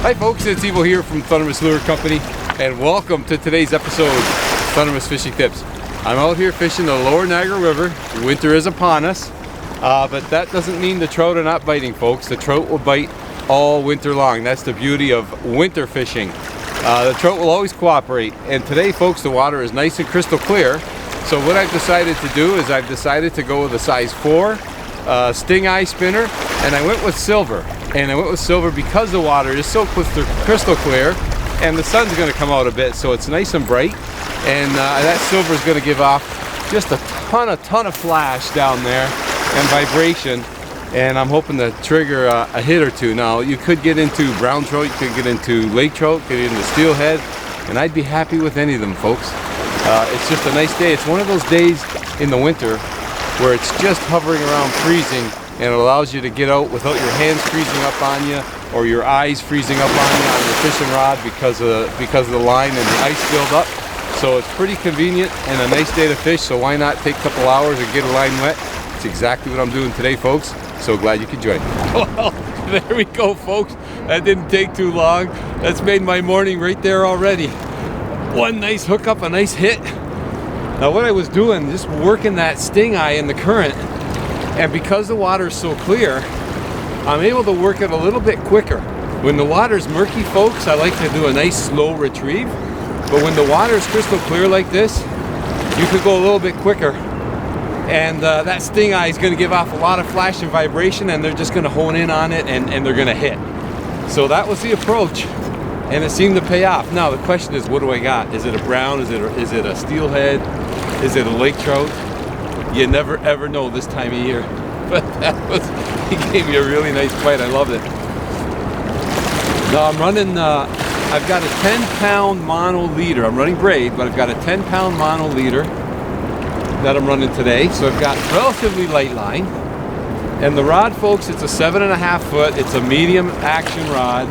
Hi folks, it's Evo here from Thundermist Lure Company, and welcome to today's episode of Thundermist Fishing Tips. I'm out here fishing the Lower Niagara River. Winter is upon us, but that doesn't mean the trout are not biting, folks. The trout will bite all winter long. That's the beauty of winter fishing. The trout will always cooperate, and today, folks, the water is nice and crystal clear. So what I've decided to do is I've decided to go with a size 4 Stingeye spinner, and I went with silver. And I went with silver because the water is so crystal clear, and the sun's going to come out a bit, so it's nice and bright. And that silver is going to give off just a ton of flash down there and vibration. And I'm hoping to trigger a hit or two. Now, you could get into brown trout, you could get into lake trout, get into steelhead, and I'd be happy with any of them, folks. It's just a nice day. It's one of those days in the winter where it's just hovering around freezing, and it allows you to get out without your hands freezing up on you or your eyes freezing up on you on your fishing rod because of the line and the ice buildup. So it's pretty convenient and a nice day to fish, so why not take a couple hours and get a line wet? It's exactly what I'm doing today, folks. So glad you could join me. Well, there we go, folks. That didn't take too long. That's made my morning right there already. One nice hookup, a nice hit. Now what I was doing, just working that stingeye in the current, and because the water is so clear, I'm able to work it a little bit quicker. When the water's murky, folks, I like to do a nice slow retrieve. But when the water is crystal clear like this, you could go a little bit quicker. And that stingeye is going to give off a lot of flash and vibration, and they're just going to hone in on it, and they're going to hit. So that was the approach, and it seemed to pay off. Now the question is, what do I got? Is it a brown? Is it a steelhead? Is it a lake trout? You never ever know this time of year. But he gave me a really nice bite. I loved it. Now I'm running, I've got a 10-pound mono leader. I'm running braid, but I've got a 10-pound mono leader that I'm running today. So I've got relatively light line. And the rod, folks, it's a 7.5 foot. It's a medium action rod,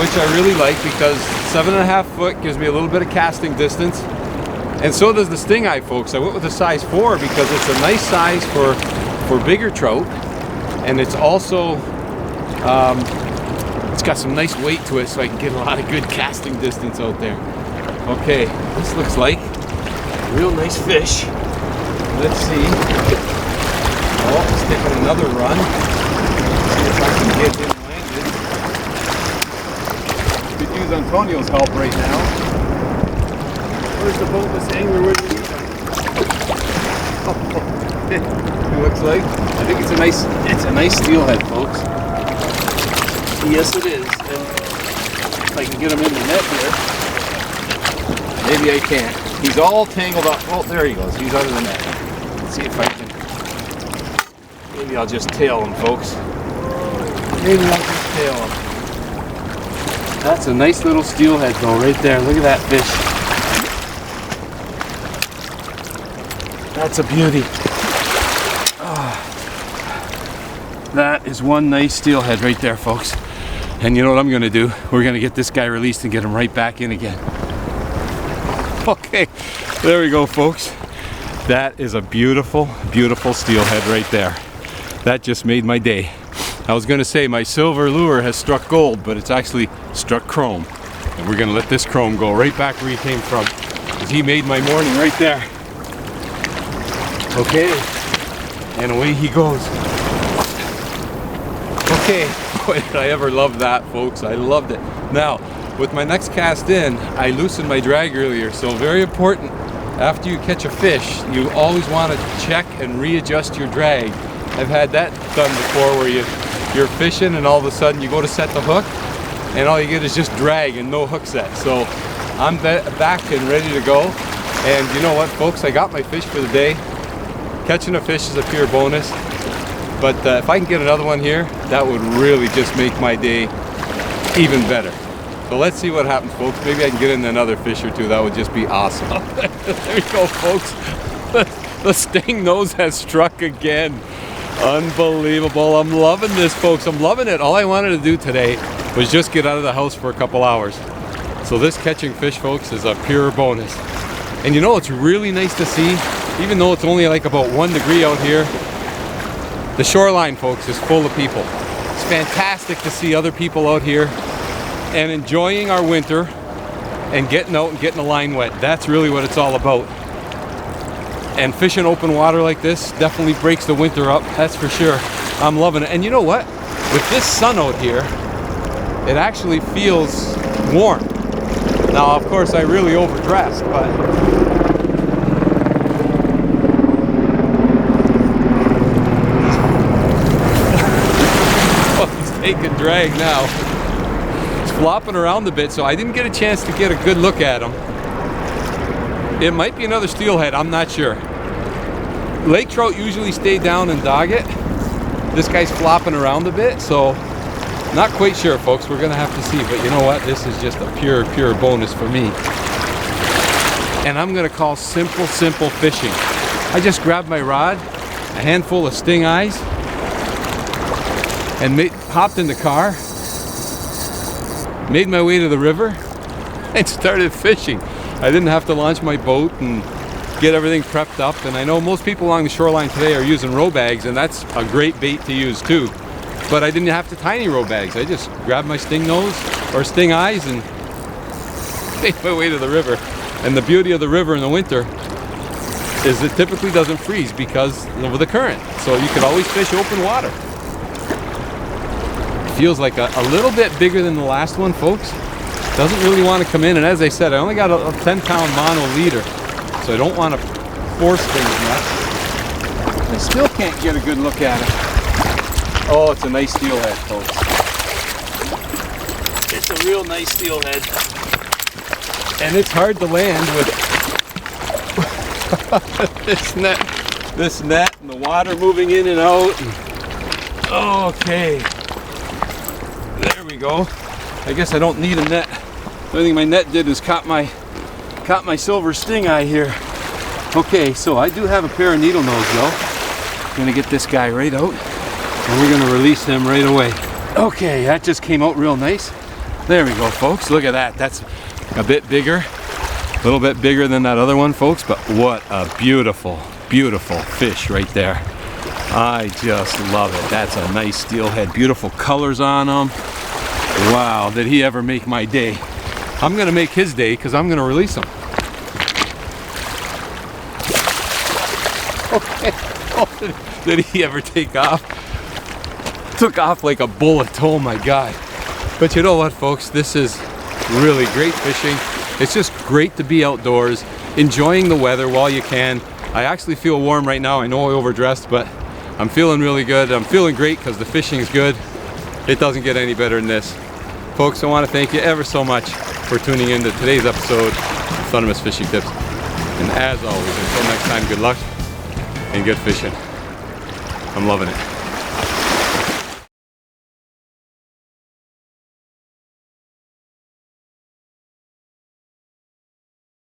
which I really like because 7.5 foot gives me a little bit of casting distance. And so does the Stingeye, folks. I went with a size 4 because it's a nice size for bigger trout, and it's also it's got some nice weight to it, so I can get a lot of good casting distance out there. Okay, this looks like a real nice fish. Let's see. Oh, it's taking another run. See if I can get him landed. Could use Antonio's help right now. Where's the boneless angler? Where do we need him? It looks like. I think it's a nice steelhead, folks. Yes, it is. And if I can get him in the net here, maybe I can. He's all tangled up. Oh, there he goes. He's out of the net. Let's see if I can. Maybe I'll just tail him, folks. Maybe I'll just tail him. That's a nice little steelhead, though, right there. Look at that fish. That's a beauty. Oh, that is one nice steelhead right there, folks. And you know what I'm gonna do? We're gonna get this guy released and get him right back in again. Okay, there we go, folks. That is a beautiful, beautiful steelhead right there. That just made my day. I was gonna say my silver lure has struck gold, but it's actually struck chrome. And we're gonna let this chrome go right back where he came from, because he made my morning right there. Okay, and away he goes. Okay, boy, did I ever love that, folks. I loved it. Now, with my next cast in, I loosened my drag earlier, so very important. After you catch a fish, you always want to check and readjust your drag. I've had that done before where you're fishing and all of a sudden you go to set the hook and all you get is just drag and no hook set. So I'm back and ready to go. And you know what, folks? I got my fish for the day. Catching a fish is a pure bonus, but if I can get another one here, that would really just make my day even better. So let's see what happens, folks. Maybe I can get in another fish or two. That would just be awesome. There we go, folks. The sting nose has struck again. Unbelievable. I'm loving this, folks. I'm loving it. All I wanted to do today was just get out of the house for a couple hours. So this catching fish, folks, is a pure bonus. And you know, it's really nice to see, even though it's only like about 1 degree out here, the shoreline, folks, is full of people. It's fantastic to see other people out here and enjoying our winter and getting out and getting the line wet. That's really what it's all about. And fishing open water like this definitely breaks the winter up, that's for sure. I'm loving it. And you know what? With this sun out here, it actually feels warm. Now, of course, I really overdressed, but oh, he's taking drag now. He's flopping around a bit, so I didn't get a chance to get a good look at him. It might be another steelhead, I'm not sure. Lake trout usually stay down and dog it. This guy's flopping around a bit, so not quite sure, folks. We're gonna have to see, but you know what? This is just a pure bonus for me. And I'm gonna call simple fishing. I just grabbed my rod, a handful of Stingeyes, and hopped in the car, made my way to the river, and started fishing. I didn't have to launch my boat and get everything prepped up. And I know most people along the shoreline today are using row bags, and that's a great bait to use too. But I didn't have to tie any row bags. I just grabbed my sting nose or Stingeyes and made my way to the river. And the beauty of the river in the winter is it typically doesn't freeze because of the current. So you can always fish open water. It feels like a little bit bigger than the last one, folks. Doesn't really want to come in. And as I said, I only got a 10-pound mono leader, so I don't want to force things much. I still can't get a good look at it. Oh, it's a nice steelhead, folks. It's a real nice steelhead. And it's hard to land with this net and the water moving in and out. Okay. There we go. I guess I don't need a net. The only thing my net did was caught my silver stingeye here. Okay, so I do have a pair of needle nose though. I'm gonna get this guy right out. And we're gonna release him right away. Okay, that just came out real nice. There we go, folks. Look at that. That's a bit bigger, a little bit bigger than that other one, folks. But what a beautiful fish right there. I just love it. That's a nice steelhead. Beautiful colors on him. Wow, did he ever make my day? I'm gonna make his day because I'm gonna release him. Okay. Oh, did he ever take off? Took off like a bullet, oh my God. But you know what, folks, this is really great fishing. It's just great to be outdoors, enjoying the weather while you can. I actually feel warm right now. I know I overdressed, but I'm feeling really good. I'm feeling great because the fishing is good. It doesn't get any better than this. Folks, I want to thank you ever so much for tuning in to today's episode of Thundermist Fishing Tips. And as always, until next time, good luck and good fishing. I'm loving it.